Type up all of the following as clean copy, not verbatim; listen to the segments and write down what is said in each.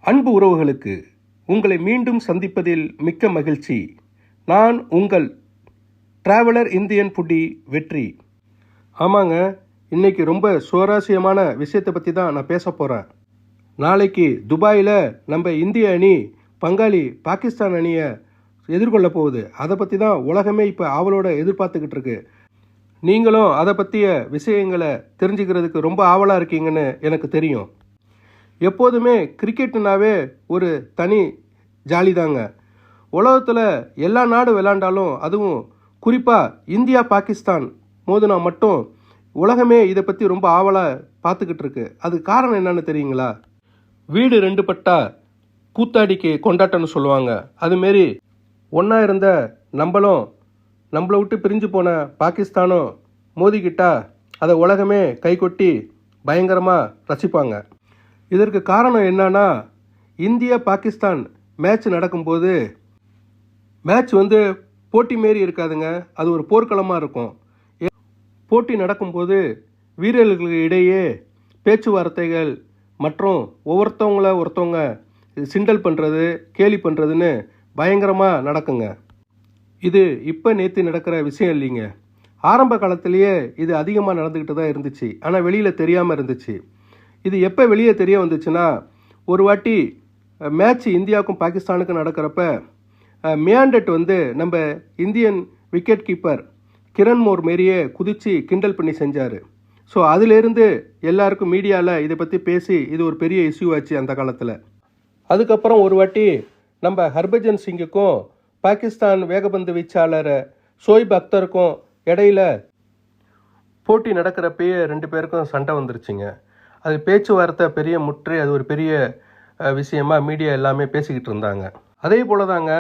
அன்பு உறவுகளுக்கு உங்களை மீண்டும் சந்திப்பதில் மிக்க மகிழ்ச்சி. நான் உங்கள் டிராவலர் இந்தியன் ஃபுட்டி வெற்றி. ஆமாங்க, இன்னைக்கு ரொம்ப சுவாரஸ்யமான விஷயத்தை பற்றி தான் நான் பேச போகிறேன். நாளைக்கு துபாயில் நம்ம இந்திய அணி பங்காளி பாகிஸ்தான் அணியை எதிர்கொள்ள போகுது. அதை பற்றி தான் உலகமே இப்போ ஆவலோட எதிர்பார்த்துக்கிட்டு இருக்கு. நீங்களும் அதை பற்றிய விஷயங்களை தெரிஞ்சுக்கிறதுக்கு ரொம்ப ஆவலாக இருக்கீங்கன்னு எனக்கு தெரியும். எப்போதுமே கிரிக்கெட்டுனாவே ஒரு தனி ஜாலி தாங்க. உலகத்தில் எல்லா நாடு விளையாண்டாலும், அதுவும் குறிப்பாக இந்தியா பாகிஸ்தான் மோதினா மட்டும் உலகமே இதை பற்றி ரொம்ப ஆவலாக பார்த்துக்கிட்டு இருக்கு. அது காரணம் என்னன்னு தெரியுங்களா? வீடு ரெண்டு பட்டா கூத்தாடிக்கு கொண்டாட்டம்னு சொல்லுவாங்க. அதுமாரி ஒன்றா இருந்த நம்மளை விட்டு பிரிஞ்சு போன பாகிஸ்தானும் மோதிக்கிட்டா அதை உலகமே கைகொட்டி பயங்கரமாக ரசிப்பாங்க. இதற்கு காரணம் என்னன்னா, இந்தியா பாகிஸ்தான் மேட்ச் நடக்கும்போது மேட்ச் போட்டி மாரி இருக்காதுங்க. அது ஒரு போர்க்களமாக இருக்கும். போட்டி நடக்கும்போது வீரர்களுக்கு இடையே பேச்சுவார்த்தைகள் மற்றும் ஒருத்தவங்க சிண்டல் பண்ணுறது, கேலி பண்ணுறதுன்னு பயங்கரமாக நடக்குங்க. இது இப்போ நேற்று நடக்கிற விஷயம் இல்லைங்க. ஆரம்ப காலத்திலேயே இது அதிகமாக நடந்துக்கிட்டு தான் இருந்துச்சு. ஆனால் வெளியில் தெரியாமல் இருந்துச்சு. இது எப்போ வெளியே தெரிய வந்துச்சுன்னா, ஒரு வாட்டி மேட்ச் இந்தியாவுக்கும் பாகிஸ்தானுக்கும் நடக்கிறப்ப மியாண்டட் நம்ம இந்தியன் விக்கெட் கீப்பர் கிரண் மோர் மாரியே குதித்து கிண்டல் பண்ணி செஞ்சார். ஸோ அதிலேருந்து எல்லாருக்கும் மீடியாவில் இதை பற்றி பேசி இது ஒரு பெரிய இஷ்யூ ஆச்சு அந்த காலத்தில். அதுக்கப்புறம் ஒரு வாட்டி நம்ம ஹர்பஜன் சிங்குக்கும் பாகிஸ்தான் வேகப்பந்து வீச்சாளர் ஷோயிப் அக்தருக்கும் இடையில போட்டி நடக்கிறப்பயே ரெண்டு பேருக்கும் சண்டை வந்துருச்சுங்க. அது பேச்சுவார்த்தை பெரிய முற்று, அது ஒரு பெரிய விஷயமா மீடியா எல்லாமே பேசிக்கிட்டு இருந்தாங்க. அதே போல தாங்க,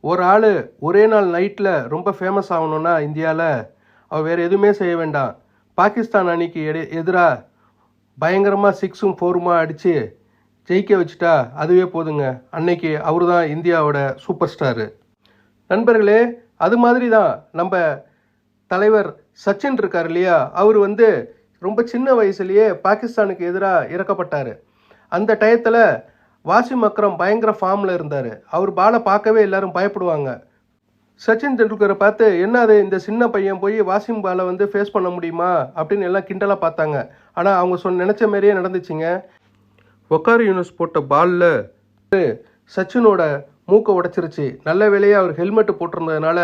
ஒரு ஆள் ஒரே நாள் நைட்டில் ரொம்ப ஃபேமஸ் ஆகணும்னா இந்தியாவில் அவள் வேறு எதுவுமே செய்ய வேண்டாம். பாகிஸ்தான் அணிக்கு எதிராக பயங்கரமாக 6ம் 4மா அடித்து ஜெயிக்க வச்சுட்டா அதுவே போதுங்க. அன்னைக்கு அவர் தான் இந்தியாவோட சூப்பர் ஸ்டாரு. நண்பர்களே, அது மாதிரி தான் நம்ம தலைவர் சச்சின் இருக்கார் இல்லையா, அவர் ரொம்ப சின்ன வயசுலேயே பாகிஸ்தானுக்கு எதிராக இறக்கப்பட்டார். அந்த டயத்தில் வாசிம் அக்ரம் பயங்கர ஃபார்மில் இருந்தார். அவர் பாலை பார்க்கவே எல்லாரும் பயப்படுவாங்க. சச்சின் தெண்டுல்கரை பார்த்து, என்னது இந்த சின்ன பையன் போய் வாசிம் பாலை ஃபேஸ் பண்ண முடியுமா அப்படின்னு எல்லாம் கிண்டலாக பார்த்தாங்க. ஆனால் அவங்க நினச்ச மாதிரியே நடந்துச்சுங்க. ஒக்கார் யூனிஸ் போட்ட பாலில் சச்சினோட மூக்கை உடைச்சிருச்சு. நல்ல வேளையாக அவர் ஹெல்மெட்டு போட்டிருந்ததுனால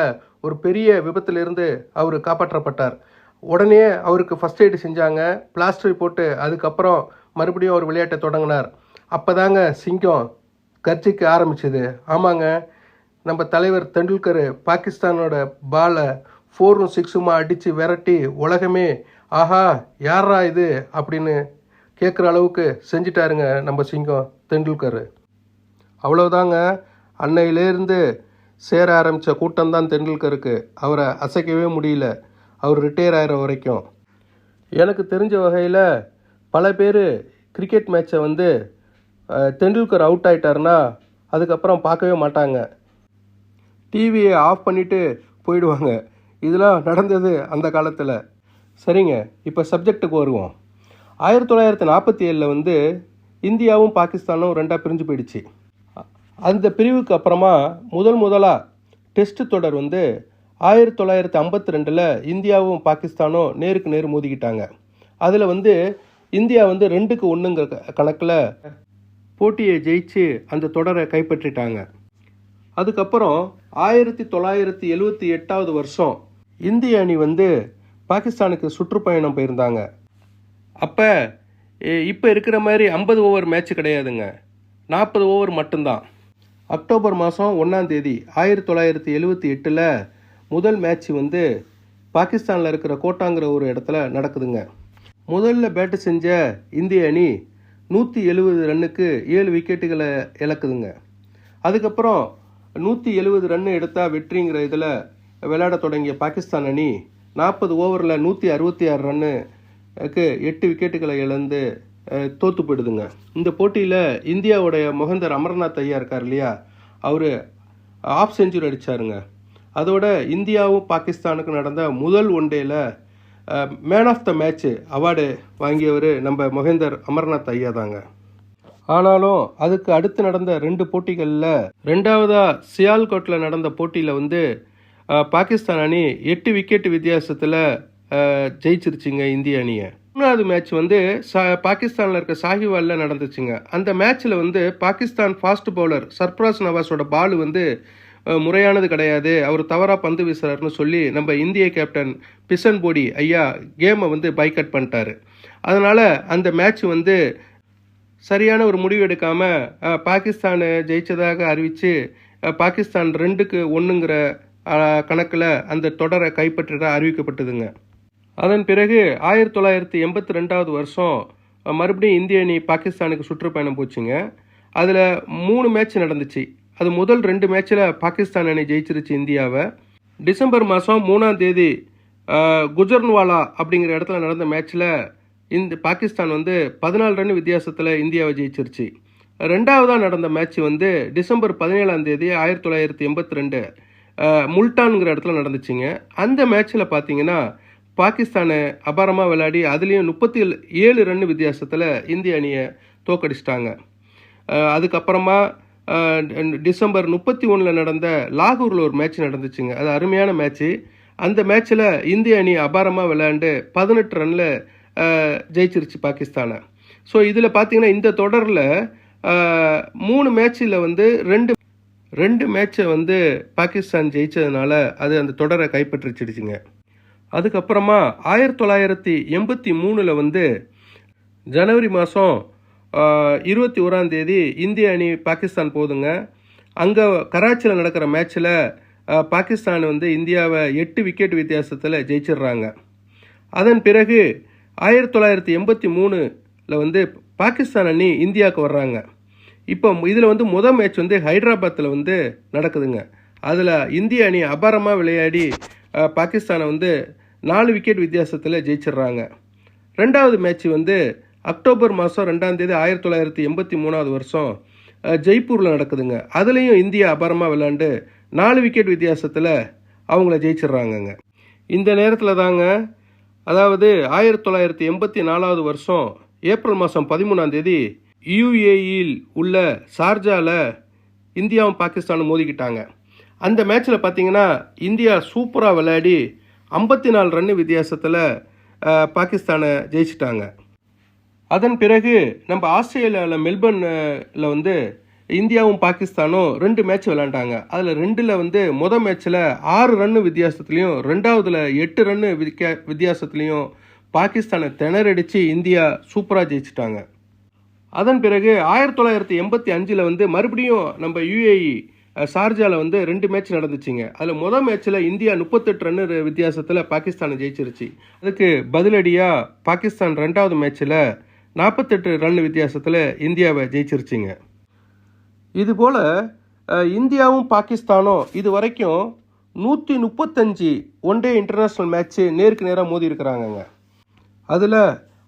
ஒரு பெரிய விபத்திலிருந்து அவர் காப்பாற்றப்பட்டார். உடனே அவருக்கு ஃபஸ்ட் எய்டு செஞ்சாங்க, பிளாஸ்டர் போட்டு. அதுக்கப்புறம் மறுபடியும் அவர் விளையாட்டை தொடங்கினார். அப்போ தாங்க சிங்கம் கர்ஜிக்க ஆரம்பிச்சது. ஆமாங்க, நம்ம தலைவர் தெண்டுல்கர் பாகிஸ்தானோட பாலை 4ம் 6மா அடித்து விரட்டி உலகமே ஆஹா யாரா இது அப்படின்னு கேட்குற அளவுக்கு செஞ்சிட்டாருங்க நம்ம சிங்கம் தெண்டுல்கர். அவ்வளோதாங்க, அன்னையிலேருந்து சேர ஆரம்பித்த கூட்டம்தான் தெண்டுல்கருக்கு. அவரை அசைக்கவே முடியல, அவர் ரிட்டையர் ஆகிற வரைக்கும். எனக்கு தெரிஞ்ச வகையில் பல பேர் கிரிக்கெட் மேட்சை தெண்டுல்கர் அவுட் ஆகிட்டாருன்னா அதுக்கப்புறம் பார்க்கவே மாட்டாங்க. டிவியை ஆஃப் பண்ணிவிட்டு போயிடுவாங்க. இதெல்லாம் நடந்தது அந்த காலத்தில். சரிங்க, இப்போ சப்ஜெக்டுக்கு வருவோம். 1947 இந்தியாவும் பாகிஸ்தானும் ரெண்டாக பிரிஞ்சு போயிடுச்சு. அந்த பிரிவுக்கு அப்புறமா முதலாக டெஸ்ட் தொடர் 1952 இந்தியாவும் பாகிஸ்தானும் நேருக்கு நேர் மோதிக்கிட்டாங்க. அதில் இந்தியா 2-1 கணக்கில் போட்டியை ஜெயிச்சு அந்த தொடரை கைப்பற்றிட்டாங்க. அதுக்கப்புறம் 1978 வருஷம் இந்திய அணி பாகிஸ்தானுக்கு சுற்றுப்பயணம் போயிருந்தாங்க. அப்போ இப்போ இருக்கிற மாதிரி 50 ஓவர் மேட்ச் கிடையாதுங்க, 40 ஓவர் மட்டும்தான். அக்டோபர் மாதம் 1ஆம் தேதி 1978 முதல் மேட்ச் பாகிஸ்தானில் இருக்கிற கோட்டாங்கிற ஒரு இடத்துல நடக்குதுங்க. முதல்ல பேட்டு செஞ்ச இந்திய அணி 170 ரன்னுக்கு 7 விக்கெட்டுகளை இழக்குதுங்க. அதுக்கப்புறம் 170 ரன் எடுத்தால் வெற்றிங்கிற இதில் விளையாட தொடங்கிய பாகிஸ்தான் அணி 40 ஓவரில் 166 ரன்னுக்கு 8 விக்கெட்டுகளை இழந்து தோற்று போயிடுதுங்க. இந்த போட்டியில் இந்தியாவுடைய மொஹந்தர் அமர்நாத் ஐயா இருக்கார் இல்லையா, அவர் ஆஃப் செஞ்சுரி அடித்தாருங்க. அதோட இந்தியாவும் பாகிஸ்தானுக்கும் நடந்த முதல் ஒன்டேயில் man of the match award வாங்கியவர் நம்ம மொஹந்தர் அமர்நாத் ஐயா தாங்க. ஆனாலும் அதுக்கு அடுத்து நடந்த 2 போட்டிகளில் ரெண்டாவதா சியால்கோட்டில் நடந்த போட்டியில் வந்து பாகிஸ்தான் அணி 8 விக்கெட் வித்தியாசத்தில் ஜெயிச்சிருச்சுங்க இந்திய அணியை. 3வது மேட்ச் வந்து பாகிஸ்தானில் இருக்க சாஹிவாலில் நடந்துச்சுங்க. அந்த மேட்ச்சில் வந்து பாகிஸ்தான் ஃபாஸ்ட் பவுலர் சர்ப்ராஸ் நவாஸோட பால் வந்து முறையானது கிடையாது, அவர் தவறாக பந்து வீசுறாருன்னு சொல்லி நம்ம இந்திய கேப்டன் பிஷன் போடி ஐயா கேமை வந்து பைக்கட் பண்ணிட்டாரு. அதனால் அந்த மேட்ச் வந்து சரியான ஒரு முடிவு எடுக்காமல் பாகிஸ்தான் ஜெயிச்சதாக அறிவித்து பாகிஸ்தான் 2-1ங்கிற கணக்கில் அந்த தொடரை கைப்பற்றதாக அறிவிக்கப்பட்டதுங்க. அதன் பிறகு 1982வது வருஷம் மறுபடியும் இந்திய அணி பாகிஸ்தானுக்கு சுற்றுப்பயணம் போச்சுங்க. அதில் 3 மேட்ச் நடந்துச்சு. அது முதல் 2 மேட்ச்சில் பாகிஸ்தான் அணி ஜெயிச்சிருச்சு இந்தியாவை. டிசம்பர் மாதம் 3ஆம் தேதி குஜர்ன்வாலா அப்படிங்கிற இடத்துல நடந்த மேட்ச்சில் பாகிஸ்தான் வந்து 14 ரன் வித்தியாசத்தில் இந்தியாவை ஜெயிச்சிருச்சு. ரெண்டாவதாக நடந்த மேட்ச் வந்து டிசம்பர் 17ஆம் தேதி 1982 முல்டான்ங்கிற இடத்துல நடந்துச்சுங்க. அந்த மேட்ச்சில் பார்த்தீங்கன்னா பாகிஸ்தானை அபாரமாக விளையாடி அதுலேயும் 37 ரன் வித்தியாசத்தில் இந்திய அணியை தோக்கடிச்சிட்டாங்க. அதுக்கப்புறமா டிசம்பர் 31 நடந்த லாகூரில் ஒரு மேட்ச் நடந்துச்சுங்க. அது அருமையான மேட்ச்சு. அந்த மேட்ச்சில் இந்திய அணி அபாரமாக விளையாண்டு 18 ரனில் ஜெயிச்சிருச்சு பாகிஸ்தானை. ஸோ இதில் பார்த்தீங்கன்னா இந்த தொடரில் 3 மேட்ச்சில் வந்து ரெண்டு மேட்சை வந்து பாகிஸ்தான் ஜெயிச்சதுனால அது அந்த தொடரை கைப்பற்றிச்சிடுச்சுங்க. அதுக்கப்புறமா 1983 வந்து ஜனவரி மாதம் 21ஆம் தேதி இந்திய அணி பாகிஸ்தான் போதுங்க. அங்கே கராச்சியில் நடக்கிற மேட்ச்சில் பாகிஸ்தான் வந்து இந்தியாவை 8 விக்கெட் வித்தியாசத்தில் ஜெயிச்சிடுறாங்க. அதன் பிறகு 1983 வந்து பாகிஸ்தான் அணி இந்தியாவுக்கு வர்றாங்க. இப்போ இதில் வந்து முதல் மேட்ச் வந்து ஹைதராபாத்தில் வந்து நடக்குதுங்க. அதில் இந்திய அணி அபாரமாக விளையாடி பாகிஸ்தானை வந்து 4 விக்கெட் வித்தியாசத்தில் ஜெயிச்சிடுறாங்க. ரெண்டாவது மேட்ச் வந்து அக்டோபர் மாதம் 2ஆம் தேதி 1983வது வருஷம் ஜெய்ப்பூரில் நடக்குதுங்க. அதுலேயும் இந்தியா அபாரமாக விளையாண்டு 4 விக்கெட் வித்தியாசத்தில் அவங்கள ஜெயிச்சிடுறாங்கங்க. இந்த நேரத்தில் தாங்க, அதாவது 1984வது வருஷம் ஏப்ரல் மாதம் 13ஆம் தேதி யுஏஇயில் உள்ள ஷார்ஜாவில் இந்தியாவும் பாகிஸ்தானும் மோதிக்கிட்டாங்க. அந்த மேட்ச்சில் பார்த்தீங்கன்னா இந்தியா சூப்பராக விளையாடி 54 ரன் வித்தியாசத்தில் பாகிஸ்தானை ஜெயிச்சிட்டாங்க. அதன் பிறகு நம்ம ஆஸ்திரேலியாவில் மெல்பர்னில் வந்து இந்தியாவும் பாகிஸ்தானும் 2 மேட்ச் விளையாண்டாங்க. அதில் 2ல் வந்து முதல் மேட்ச்சில் 6 ரன் வித்தியாசத்துலேயும் ரெண்டாவதுல 8 ரன் வித்தியாசத்துலேயும் பாகிஸ்தானை திணறடிச்சு இந்தியா சூப்பராக ஜெயிச்சிட்டாங்க. அதன் பிறகு 1985 வந்து மறுபடியும் நம்ம யுஏஇ ஷார்ஜாவில் வந்து 2 மேட்ச் நடந்துச்சுங்க. அதில் முதல் மேட்ச்சில் இந்தியா 38 ரன் வித்தியாசத்தில் பாகிஸ்தானை ஜெயிச்சிருச்சு. அதுக்கு பதிலடியாக பாகிஸ்தான் 2வது மேட்ச்சில் 48 ரன் வித்தியாசத்தில் இந்தியாவை ஜெயிச்சிருச்சுங்க. இதுபோல் இந்தியாவும் பாகிஸ்தானும் இது வரைக்கும் 135 ஒன் டே இன்டர்நேஷ்னல் மேட்ச்சு நேருக்கு நேராக மோதி இருக்கிறாங்கங்க. அதில்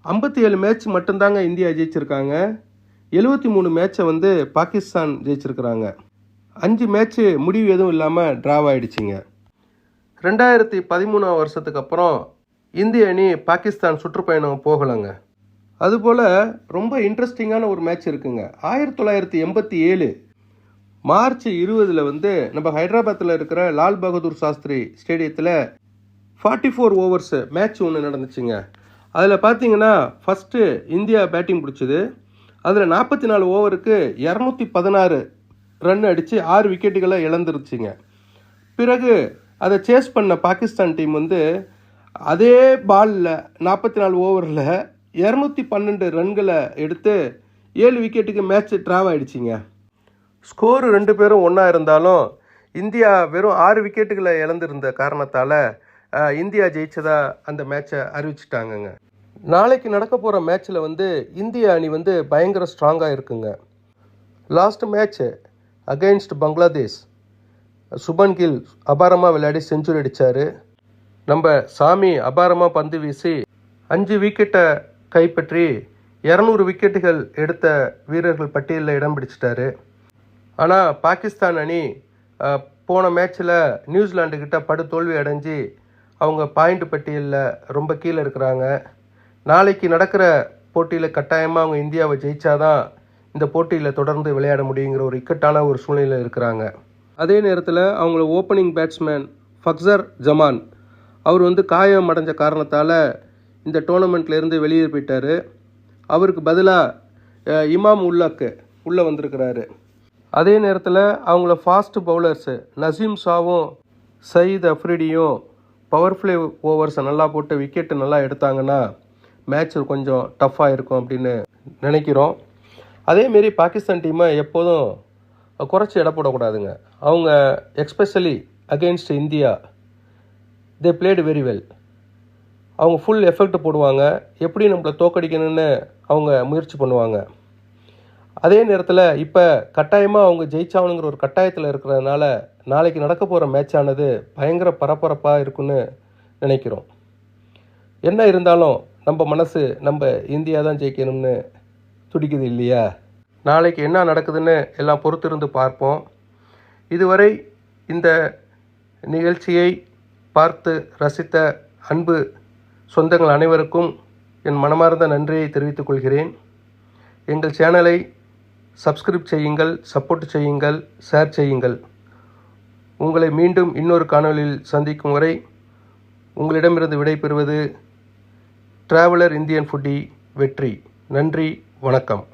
57 மேட்ச் மட்டும்தாங்க இந்தியா ஜெயிச்சிருக்காங்க. 73 மேட்சை வந்து பாகிஸ்தான் ஜெயிச்சிருக்கிறாங்க. 5 மேட்ச்சு முடிவு எதுவும் இல்லாமல் ட்ராவ் ஆகிடுச்சிங்க. 2013 வருஷத்துக்கு அப்புறம் இந்திய அணி பாகிஸ்தான் சுற்றுப்பயணம் போகலைங்க. அதுபோல் ரொம்ப இன்ட்ரெஸ்டிங்கான ஒரு மேட்ச் இருக்குங்க. 1987 மார்ச் 20 வந்து நம்ம ஹைதராபாத்தில் இருக்கிற லால் பகதூர் சாஸ்திரி ஸ்டேடியத்தில் 44 ஓவர்ஸ் மேட்ச் ஒன்று நடந்துச்சுங்க. அதில் பார்த்தீங்கன்னா ஃபஸ்ட்டு இந்தியா பேட்டிங் பிடிச்சிது. அதில் 44 ஓவருக்கு 216 ரன் அடித்து 6 விக்கெட்டுகளை இழந்துருச்சுங்க. பிறகு அதை சேஸ் பண்ண பாகிஸ்தான் டீம் வந்து அதே பாலில் 44 ஓவரில் 212 ரன்களை எடுத்து 7 விக்கெட்டுக்கு மேட்ச் ட்ராவ் ஆகிடுச்சிங்க. ஸ்கோரு 2 பேரும் ஒன்றா இருந்தாலும் இந்தியா வெறும் 6 விக்கெட்டுகளை இழந்திருந்த காரணத்தால் இந்தியா ஜெயிச்சதா அந்த மேட்சை அறிவிச்சிட்டாங்கங்க. நாளைக்கு நடக்க போகிற மேட்ச்சில் வந்து இந்திய அணி வந்து பயங்கர ஸ்ட்ராங்காக இருக்குங்க. Last match against Bangladesh Shubman Gill அபாரமாக விளையாடி செஞ்சுரி அடித்தார். நம்ம சாமி அபாரமாக பந்து வீசி 5 விக்கெட்டை கைப்பற்றி 200 விக்கெட்டுகள் எடுத்த வீரர்கள் பட்டியலில் இடம் பிடிச்சிட்டாரு. ஆனால் பாகிஸ்தான் அணி போன மேட்ச்சில் நியூசிலாண்டுக்கிட்ட படு தோல்வி அடைஞ்சு அவங்க பாயிண்ட் பட்டியலில் ரொம்ப கீழே இருக்கிறாங்க. நாளைக்கு நடக்கிற போட்டியில் கட்டாயமாக அவங்க இந்தியாவை ஜெயிச்சாதான் இந்த போட்டியில் தொடர்ந்து விளையாட முடியுங்கிற ஒரு இக்கட்டான ஒரு சூழ்நிலையில் இருக்கிறாங்க. அதே நேரத்தில் அவங்கள ஓப்பனிங் பேட்ஸ்மேன் ஃபக்சர் ஜமான் அவர் காயம் அடைஞ்ச காரணத்தால் இந்த டோர்னமெண்ட்லேருந்து வெளியே போயிட்டார். அவருக்கு பதிலாக இமாம் உல்லாக்கு உள்ளே வந்திருக்கிறாரு. அதே நேரத்தில் அவங்கள ஃபாஸ்ட் பவுலர்ஸு நசீம் ஷாவும் சயீத் அஃப்ரிடியும் பவர் பிளே ஓவர்ஸை நல்லா போட்டு விக்கெட்டு நல்லா எடுத்தாங்கன்னா மேட்ச் கொஞ்சம் டஃப்பாக இருக்கும் அப்படின்னு நினைக்கிறோம். அதேமாரி பாகிஸ்தான் டீமை எப்போதும் குறைச்சி எடை போடக்கூடாதுங்க. அவங்க எக்ஸ்பெஷலி அகெயின்ஸ்ட் இந்தியா தே பிளேடு வெரி வெல். அவங்க ஃபுல் எஃபெக்ட் போடுவாங்க. எப்படி நம்மளை தோக்கடிக்கணும்னு அவங்க முயற்சி பண்ணுவாங்க. அதே நேரத்தில் இப்போ கட்டாயமாக அவங்க ஜெயிச்சாகணுங்கிற ஒரு கட்டாயத்தில் இருக்கிறதுனால நாளைக்கு நடக்க போகிற மேட்சானது பயங்கர பரபரப்பாக இருக்குன்னு நினைக்கிறோம். என்ன இருந்தாலும் நம்ம மனசு நம்ம இந்தியா தான் ஜெயிக்கணும்னு துடிக்குது இல்லையா? நாளைக்கு என்ன நடக்குதுன்னு எல்லாம் பொறுத்திருந்து பார்ப்போம். இதுவரை இந்த நிகழ்ச்சியை பார்த்து ரசித்த அன்பு சொந்தங்கள் அனைவருக்கும் என் மனமார்ந்த நன்றியை தெரிவித்துக் கொள்கிறேன். எங்கள் சேனலை சப்ஸ்கிரைப் செய்யுங்கள், சப்போர்ட் செய்யுங்கள், ஷேர் செய்யுங்கள். உங்களை மீண்டும் இன்னொரு காணொளியில் சந்திக்கும் வரை உங்களிடமிருந்து விடைபெறுவது டிராவலர் இந்தியன் ஃபுட்டி வெற்றி. நன்றி, வணக்கம்.